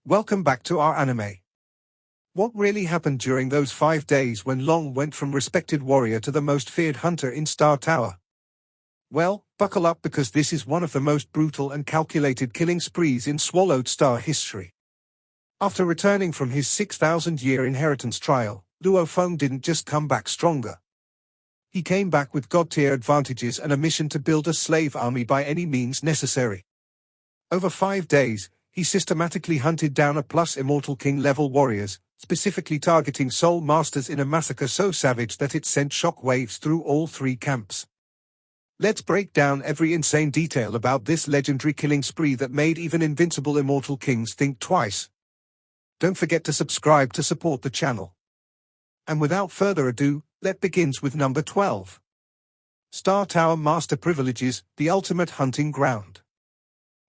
Welcome back to our anime. What really happened during those 5 days when Long went from respected warrior to the most feared hunter in Star Tower? Well, buckle up because this is one of the most brutal and calculated killing sprees in Swallowed Star history. After returning from his 6,000-year inheritance trial, Luo Feng didn't just come back stronger. He came back with god-tier advantages and a mission to build a slave army by any means necessary. Over 5 days, he systematically hunted down a plus Immortal King-level warriors, specifically targeting Soul Masters in a massacre so savage that it sent shockwaves through all 3 camps. Let's break down every insane detail about this legendary killing spree that made even invincible Immortal Kings think twice. Don't forget to subscribe to support the channel. And without further ado, let's begin with number 12. Star Tower Master Privileges, the ultimate hunting ground.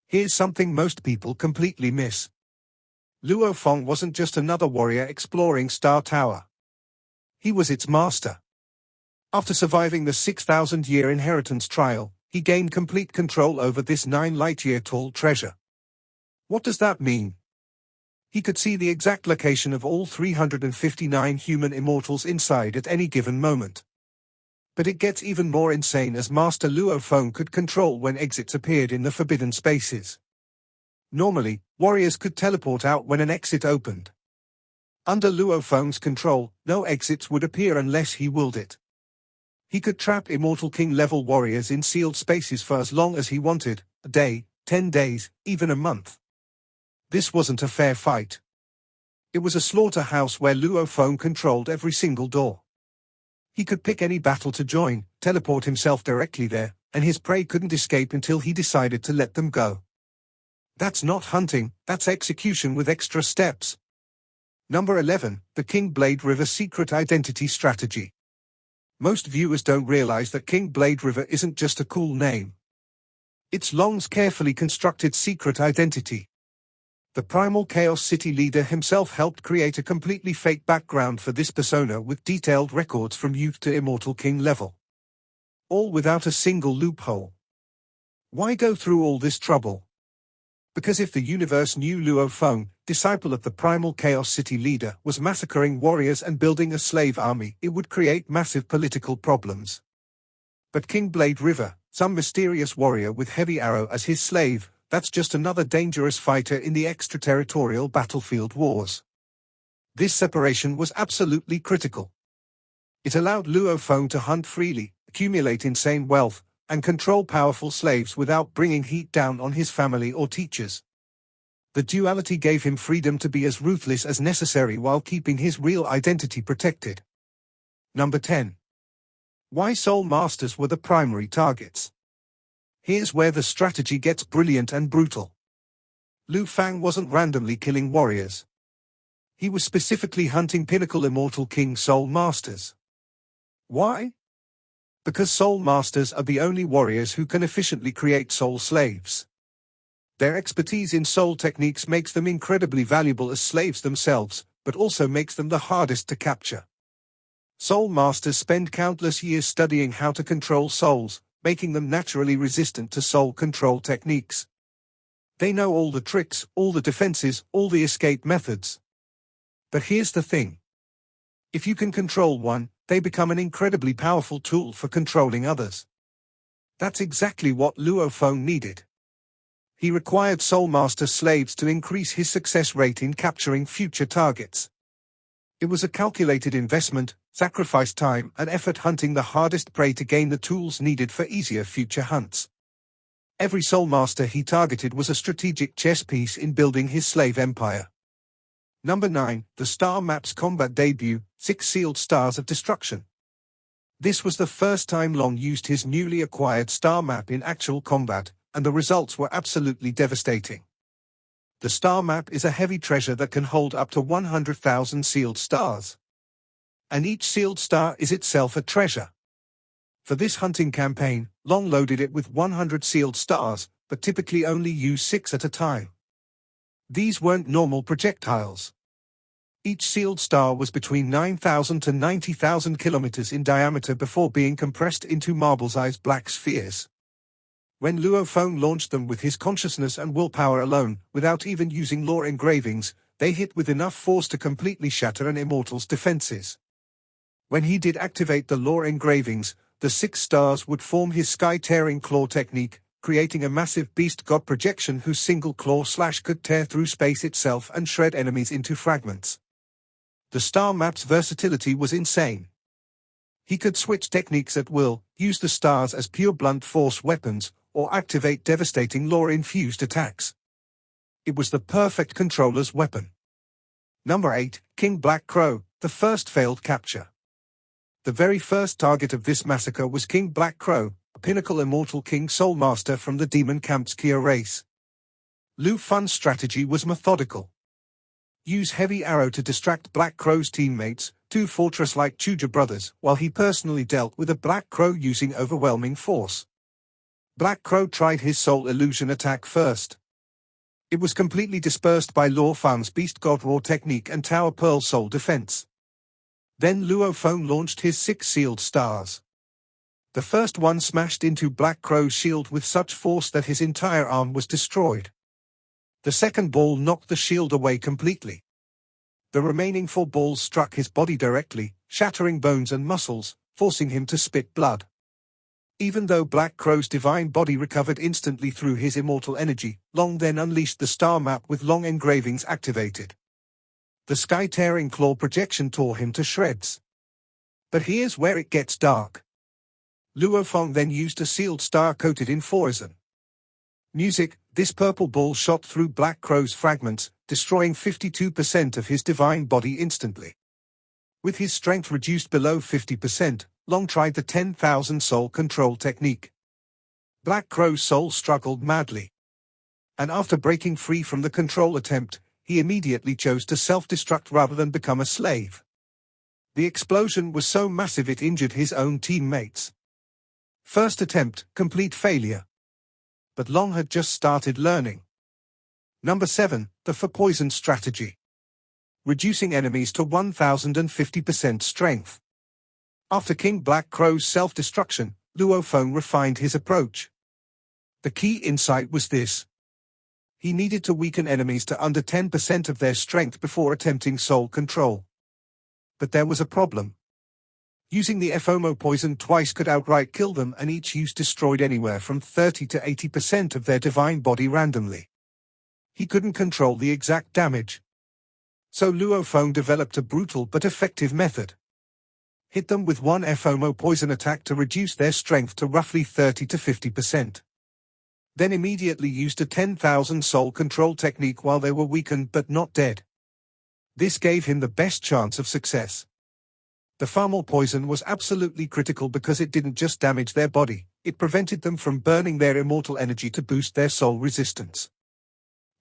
Here's something most people completely miss. Luo Feng wasn't just another warrior exploring Star Tower. He was its master. After surviving the 6,000-year inheritance trial, he gained complete control over this 9 light-year-tall treasure. What does that mean? He could see the exact location of all 359 human immortals inside at any given moment. But it gets even more insane as Master Luo Feng could control when exits appeared in the forbidden spaces. Normally, warriors could teleport out when an exit opened. Under Luo Feng's control, no exits would appear unless he willed it. He could trap Immortal King-level warriors in sealed spaces for as long as he wanted, a day, 10 days, even a month. This wasn't a fair fight. It was a slaughterhouse where Luo Feng controlled every single door. He could pick any battle to join, teleport himself directly there, and his prey couldn't escape until he decided to let them go. That's not hunting, that's execution with extra steps. Number 11, the King Blade River Secret Identity Strategy. Most viewers don't realize that King Blade River isn't just a cool name. It's Long's carefully constructed secret identity. The Primal Chaos City leader himself helped create a completely fake background for this persona with detailed records from youth to Immortal King level. All without a single loophole. Why go through all this trouble? Because if the universe knew Luo Feng, disciple of the Primal Chaos City leader, was massacring warriors and building a slave army, it would create massive political problems. But King Blade River, some mysterious warrior with Heavy Arrow as his slave, that's just another dangerous fighter in the extraterritorial battlefield wars. This separation was absolutely critical. It allowed Luo Feng to hunt freely, accumulate insane wealth, and control powerful slaves without bringing heat down on his family or teachers. The duality gave him freedom to be as ruthless as necessary while keeping his real identity protected. Number 10. Why Soul Masters were the primary targets. Here's where the strategy gets brilliant and brutal. Luo Feng wasn't randomly killing warriors. He was specifically hunting pinnacle Immortal King Soul Masters. Why? Because Soul Masters are the only warriors who can efficiently create soul slaves. Their expertise in soul techniques makes them incredibly valuable as slaves themselves, but also makes them the hardest to capture. Soul Masters spend countless years studying how to control souls, making them naturally resistant to soul control techniques. They know all the tricks, all the defenses, all the escape methods. But here's the thing. If you can control one, they become an incredibly powerful tool for controlling others. That's exactly what Luo Feng needed. He required Soul Master slaves to increase his success rate in capturing future targets. It was a calculated investment, sacrificed time and effort hunting the hardest prey to gain the tools needed for easier future hunts. Every Soul Master he targeted was a strategic chess piece in building his slave empire. Number 9, the Star Map's combat debut, 6 Sealed Stars of Destruction. This was the first time Long used his newly acquired star map in actual combat, and the results were absolutely devastating. The star map is a heavy treasure that can hold up to 100,000 sealed stars. And each sealed star is itself a treasure. For this hunting campaign, Long loaded it with 100 sealed stars, but typically only used 6 at a time. These weren't normal projectiles. Each sealed star was between 9,000 to 90,000 kilometers in diameter before being compressed into marble-sized black spheres. When Luo Feng launched them with his consciousness and willpower alone, without even using lore engravings, they hit with enough force to completely shatter an immortal's defenses. When he did activate the lore engravings, the 6 stars would form his sky-tearing claw technique, creating a massive beast god projection whose single claw slash could tear through space itself and shred enemies into fragments. The star map's versatility was insane. He could switch techniques at will, use the stars as pure blunt force weapons, or activate devastating lore-infused attacks. It was the perfect controller's weapon. Number 8, King Black Crow, the first failed capture. The very first target of this massacre was King Black Crow, a pinnacle immortal king soul master from the demon camp's Kia race. Luo Feng's strategy was methodical. Use heavy arrow to distract Black Crow's teammates, 2 fortress-like Chuja brothers, while he personally dealt with a Black Crow using overwhelming force. Black Crow tried his soul illusion attack first. It was completely dispersed by Luo Feng's Beast God Roar technique and Tower Pearl soul defense. Then Luo Feng launched his 6 sealed stars. The first one smashed into Black Crow's shield with such force that his entire arm was destroyed. The second ball knocked the shield away completely. The remaining 4 balls struck his body directly, shattering bones and muscles, forcing him to spit blood. Even though Black Crow's divine body recovered instantly through his immortal energy, Long then unleashed the star map with Long engravings activated. The sky-tearing claw projection tore him to shreds. But here's where it gets dark. Luo Feng then used a sealed star coated in poison. Music, this purple ball shot through Black Crow's fragments, destroying 52% of his divine body instantly. With his strength reduced below 50%, Long tried the 10,000 soul control technique. Black Crow's soul struggled madly. And after breaking free from the control attempt, he immediately chose to self-destruct rather than become a slave. The explosion was so massive it injured his own teammates. First attempt, complete failure. But Long had just started learning. Number 7, the poison strategy. Reducing enemies to 1050% strength. After King Black Crow's self-destruction, Luo Feng refined his approach. The key insight was this. He needed to weaken enemies to under 10% of their strength before attempting soul control. But there was a problem. Using the FOMO poison twice could outright kill them, and each use destroyed anywhere from 30 to 80% of their divine body randomly. He couldn't control the exact damage. So Luo Feng developed a brutal but effective method. Hit them with one FOMO poison attack to reduce their strength to roughly 30 to 50%. Then immediately used a 10,000 soul control technique while they were weakened but not dead. This gave him the best chance of success. The Farmal poison was absolutely critical because it didn't just damage their body, it prevented them from burning their immortal energy to boost their soul resistance.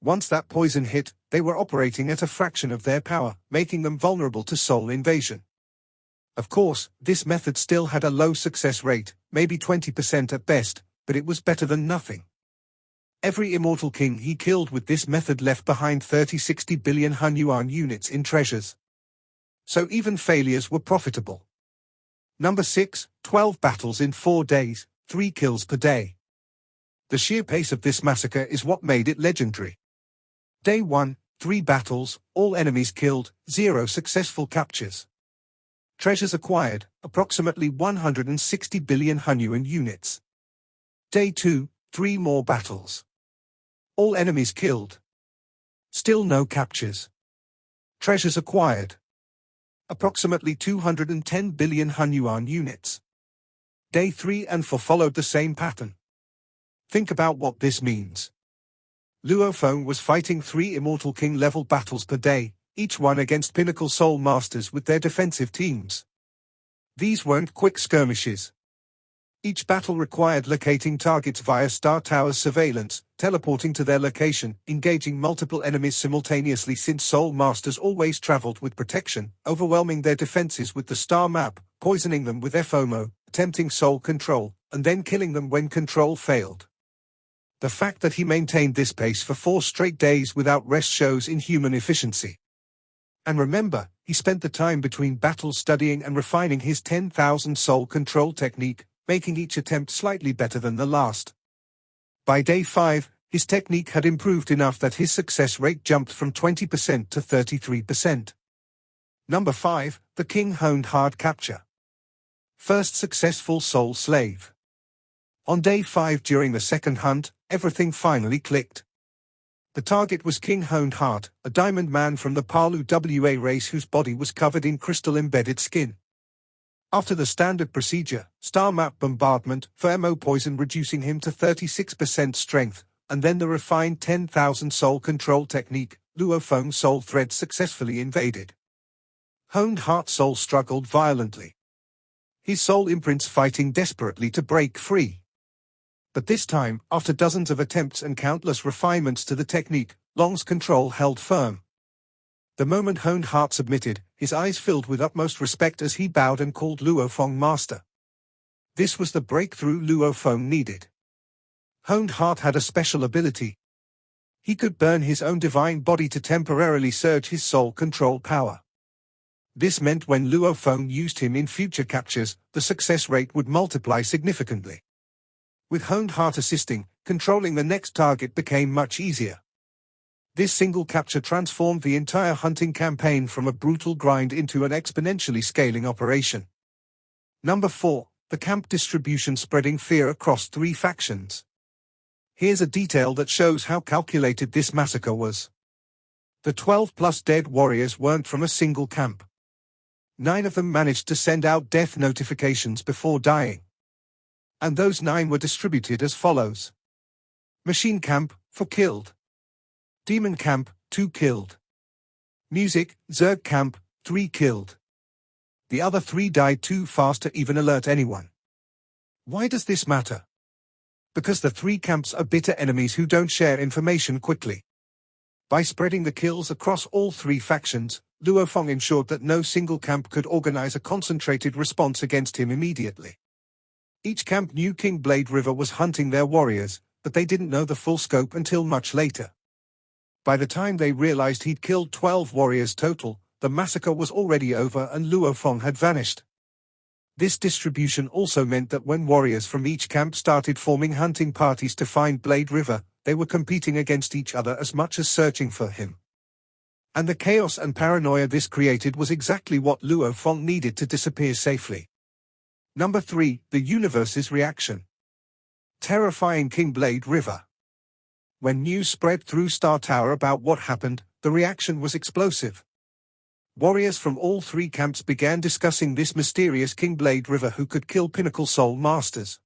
Once that poison hit, they were operating at a fraction of their power, making them vulnerable to soul invasion. Of course, this method still had a low success rate, maybe 20% at best, but it was better than nothing. Every immortal king he killed with this method left behind 30-60 billion Han Yuan units in treasures. So even failures were profitable. Number 6, 12 battles in 4 days, 3 kills per day. The sheer pace of this massacre is what made it legendary. Day 1, 3 battles, all enemies killed, 0 successful captures. Treasures acquired, approximately 160 billion Han Yuan units. Day 2, 3 more battles. All enemies killed. Still no captures. Treasures acquired. Approximately 210 billion Han Yuan units. Day 3 and 4 followed the same pattern. Think about what this means. Luo Feng was fighting 3 Immortal King level battles per day, each one against Pinnacle Soul Masters with their defensive teams. These weren't quick skirmishes. Each battle required locating targets via Star Tower's surveillance, teleporting to their location, engaging multiple enemies simultaneously since Soul Masters always traveled with protection, overwhelming their defenses with the star map, poisoning them with FOMO, attempting soul control, and then killing them when control failed. The fact that he maintained this pace for 4 straight days without rest shows inhuman efficiency. And remember, he spent the time between battles studying and refining his 10,000 soul control technique, making each attempt slightly better than the last. By day 5, his technique had improved enough that his success rate jumped from 20% to 33%. Number 5, the king honed hard capture. First successful soul slave. On day 5 during the second hunt, everything finally clicked. The target was King Honed Heart, a diamond man from the Palu Wa race whose body was covered in crystal-embedded skin. After the standard procedure, star map bombardment, for MO poison reducing him to 36% strength, and then the refined 10,000 soul control technique, Luo Feng soul thread successfully invaded. Honed Heart soul struggled violently. His soul imprints fighting desperately to break free. But this time, after dozens of attempts and countless refinements to the technique, Long's control held firm. The moment Honed Heart submitted, his eyes filled with utmost respect as he bowed and called Luo Feng master. This was the breakthrough Luo Feng needed. Honed Heart had a special ability. He could burn his own divine body to temporarily surge his soul control power. This meant when Luo Feng used him in future captures, the success rate would multiply significantly. With Honed Heart assisting, controlling the next target became much easier. This single capture transformed the entire hunting campaign from a brutal grind into an exponentially scaling operation. Number 4, the camp distribution spreading fear across 3 factions. Here's a detail that shows how calculated this massacre was. The 12+ dead warriors weren't from a single camp. 9 of them managed to send out death notifications before dying. And those 9 were distributed as follows. Machine Camp, 4 killed. Demon Camp, 2 killed. Music, Zerg Camp, 3 killed. The other 3 died too fast to even alert anyone. Why does this matter? Because the 3 camps are bitter enemies who don't share information quickly. By spreading the kills across all 3 factions, Luo Feng ensured that no single camp could organize a concentrated response against him immediately. Each camp knew King Blade River was hunting their warriors, but they didn't know the full scope until much later. By the time they realized he'd killed 12 warriors total, the massacre was already over and Luo Feng had vanished. This distribution also meant that when warriors from each camp started forming hunting parties to find Blade River, they were competing against each other as much as searching for him. And the chaos and paranoia this created was exactly what Luo Feng needed to disappear safely. Number 3, the universe's reaction. Terrifying King Blade River. When news spread through Star Tower about what happened, the reaction was explosive. Warriors from all 3 camps began discussing this mysterious King Blade River who could kill Pinnacle Soul Masters.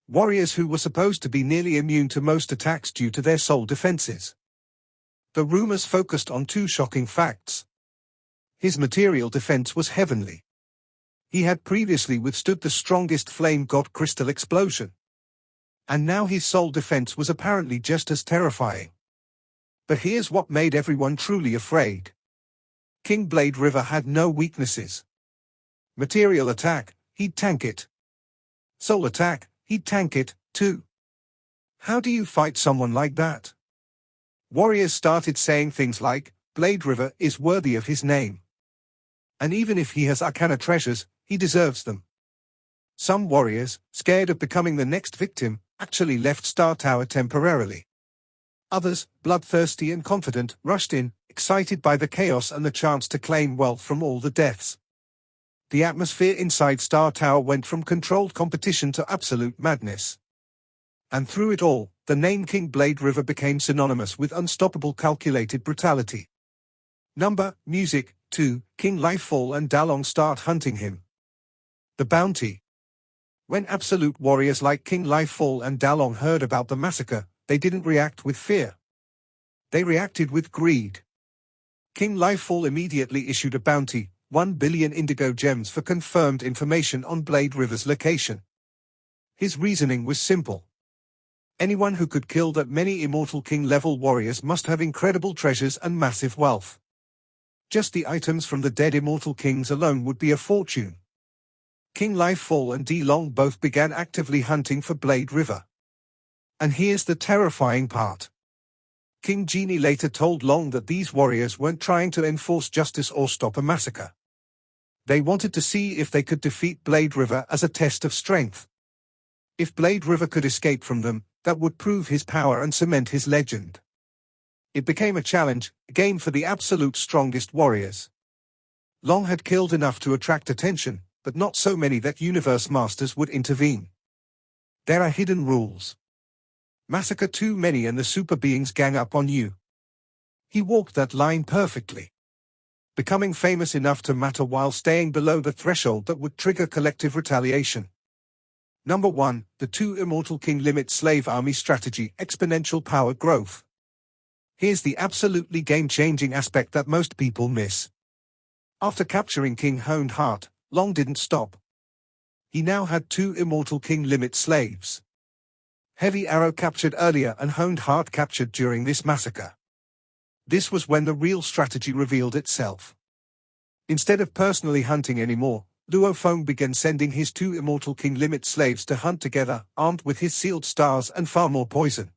Warriors who were supposed to be nearly immune to most attacks due to their soul defenses. The rumors focused on 2 shocking facts. His material defense was heavenly. He had previously withstood the strongest flame god crystal explosion. And now his soul defense was apparently just as terrifying. But here's what made everyone truly afraid. King Blade River had no weaknesses. Material attack, he'd tank it. Soul attack, he'd tank it, too. How do you fight someone like that? Warriors started saying things like, Blade River is worthy of his name. And even if he has arcana treasures, he deserves them. Some warriors, scared of becoming the next victim, actually left Star Tower temporarily. Others, bloodthirsty and confident, rushed in, excited by the chaos and the chance to claim wealth from all the deaths. The atmosphere inside Star Tower went from controlled competition to absolute madness. And through it all, the name King Blade River became synonymous with unstoppable calculated brutality. Music, 2, King Lifefall and Dalong start hunting him. The bounty. When absolute warriors like King Lifefall and Dalong heard about the massacre, they didn't react with fear. They reacted with greed. King Lifefall immediately issued a bounty, 1 billion indigo gems for confirmed information on Blade River's location. His reasoning was simple. Anyone who could kill that many immortal king-level warriors must have incredible treasures and massive wealth. Just the items from the dead immortal kings alone would be a fortune. King Lifefall and Dalong both began actively hunting for Blade River. And here's the terrifying part. King Genie later told Long that these warriors weren't trying to enforce justice or stop a massacre. They wanted to see if they could defeat Blade River as a test of strength. If Blade River could escape from them, that would prove his power and cement his legend. It became a challenge, a game for the absolute strongest warriors. Long had killed enough to attract attention, but not so many that universe masters would intervene. There are hidden rules. Massacre too many and the super beings gang up on you. He walked that line perfectly, becoming famous enough to matter while staying below the threshold that would trigger collective retaliation. Number 1. The 2 Immortal King Limit Slave Army Strategy: Exponential Power Growth. Here's the absolutely game-changing aspect that most people miss. After capturing King Honed Heart, Long didn't stop. He now had 2 Immortal King Limit slaves. Heavy Arrow captured earlier and Honed Heart captured during this massacre. This was when the real strategy revealed itself. Instead of personally hunting anymore, Luo Feng began sending his 2 Immortal King Limit slaves to hunt together, armed with his sealed stars and far more poison.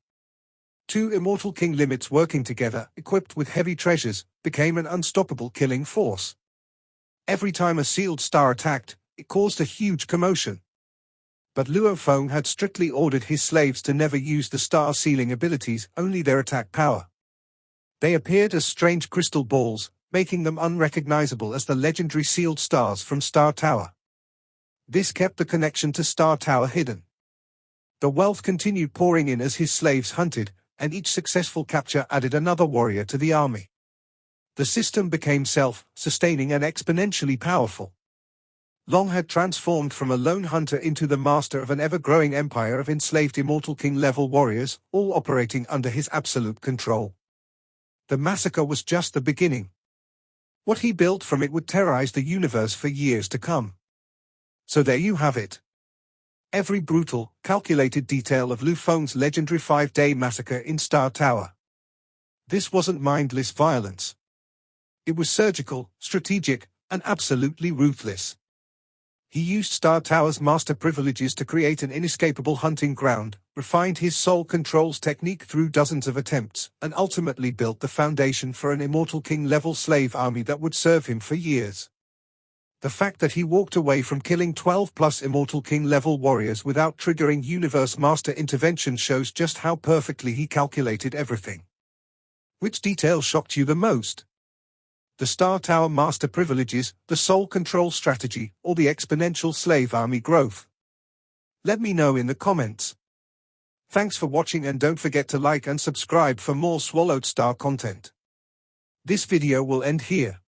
2 Immortal King Limits working together, equipped with heavy treasures, became an unstoppable killing force. Every time a sealed star attacked, it caused a huge commotion. But Luo Feng had strictly ordered his slaves to never use the star sealing abilities, only their attack power. They appeared as strange crystal balls, making them unrecognizable as the legendary sealed stars from Star Tower. This kept the connection to Star Tower hidden. The wealth continued pouring in as his slaves hunted, and each successful capture added another warrior to the army. The system became self-sustaining and exponentially powerful. Long had transformed from a lone hunter into the master of an ever-growing empire of enslaved Immortal King-level warriors, all operating under his absolute control. The massacre was just the beginning. What he built from it would terrorize the universe for years to come. So there you have it. Every brutal, calculated detail of Luo Feng's legendary 5-day massacre in Star Tower. This wasn't mindless violence. It was surgical, strategic, and absolutely ruthless. He used Star Tower's master privileges to create an inescapable hunting ground, refined his soul controls technique through dozens of attempts, and ultimately built the foundation for an Immortal King-level slave army that would serve him for years. The fact that he walked away from killing 12+ Immortal King-level warriors without triggering Universe Master intervention shows just how perfectly he calculated everything. Which detail shocked you the most? The Star Tower master privileges, the soul control strategy, or the exponential slave army growth? Let me know in the comments. Thanks for watching and don't forget to like and subscribe for more Swallowed Star content. This video will end here.